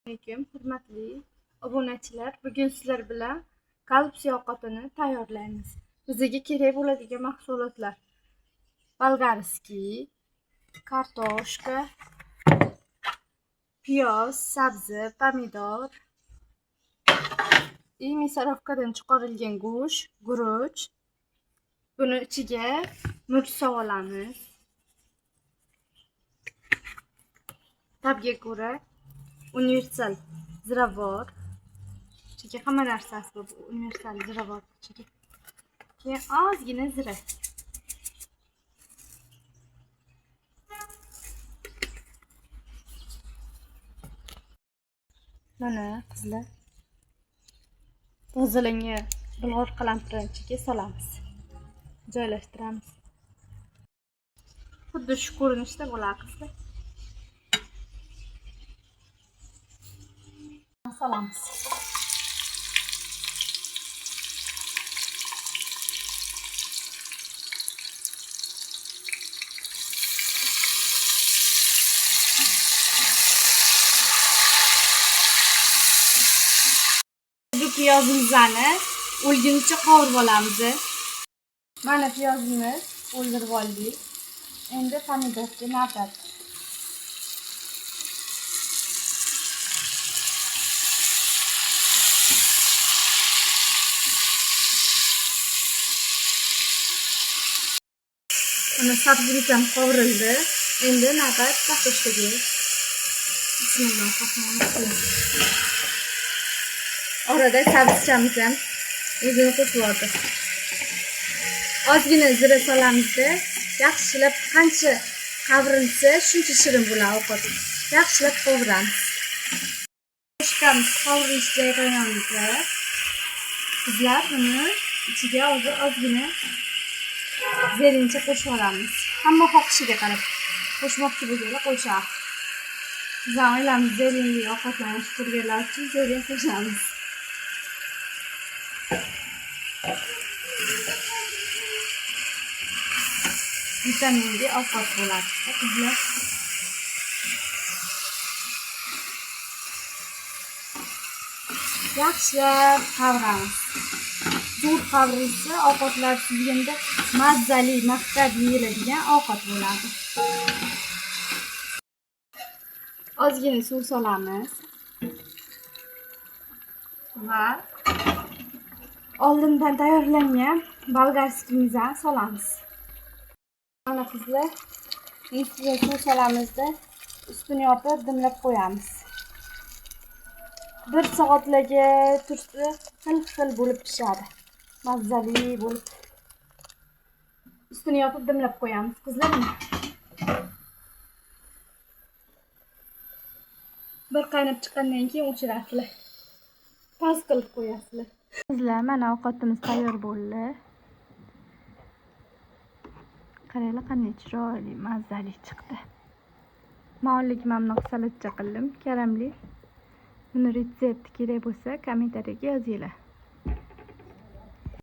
Assalomu alaykum, hurmatli obunachilar. Bugun sizlar bilan kalsiy ovqatini tayyorlaymiz. Bizga kerak bo'ladigan mahsulotlar: bolgarskiy, kartoshka, piyoz, sabzi, pomidor, мясорубкаdan chiqarilgan go'sht, guruch. Buni ichiga murch solamiz. Tabga ko'ra universal ziravor. Ichiga hamma narsasi bor. Universal ziravor ichiga. Keyin ozgina zira. Mana qizlar, tozalangan bulg'or qalampirchiga solamiz. Joylashtiramiz. Xuddi shu ko'rinishda bo'ladi qizlar. Solamiz. Bu piyozimizni o'lgunicha qovurib olamiz. Mana piyozimiz o'ldirib oldik. Endi pomidorga navbat. Mana sabzimiz ham qovurildi. Endi navbat kartoshkaga. Bismillahirrohmanirrohim. Orada sabzichamiz ham o'zini qo'shib yubordi. Ozgina zira solamizda, yaxshilab qancha qavirilsa, shuncha shirin bo'ladi ovqat. Yaxshilab qovuramiz. Qo'shamiz qovurish jarayonida. Qizlar buni ichiga ozgina zerincha qo'shib olamiz. Hamma xohishiga qarab qo'shmoqchi bo'lganlar qo'shadi. Bizlar oilamiz zerinli ovqatlarni ko'rganlar uchun zerin qo'shamiz. Vitaminli ovqat bo'ladi qizlar. Yaxshilab qavuramiz. Zo'r qavirilsa ovqatlar sizganda mazzali, maqtab yeyiladigan ovqat bo'ladi. Ozgina suv solamiz va oldindan tayyorlangan bolgarskiyimizni solamiz. Mana qizlar, ustiga suv solamizda ustini yopib dimlab qo'yamiz. 1 soatlarga tursa xil bo'lib pishadi. Mazzali bo'lib. Ustini yopib dimlab qo'yamiz qizlar. Bir qaynab chiqqandan keyin o'chirasizlar. Past qilib qo'yasizlar. Qizlar, mana ovqatimiz tayyor bo'ldi. Qaranglar qanday chiroyli, mazzali chiqdi. Ma'lumlik mamnoq salatcha qildim, karamli. Buni retsepti kerak bo'lsa kommentariyaga yozinglar.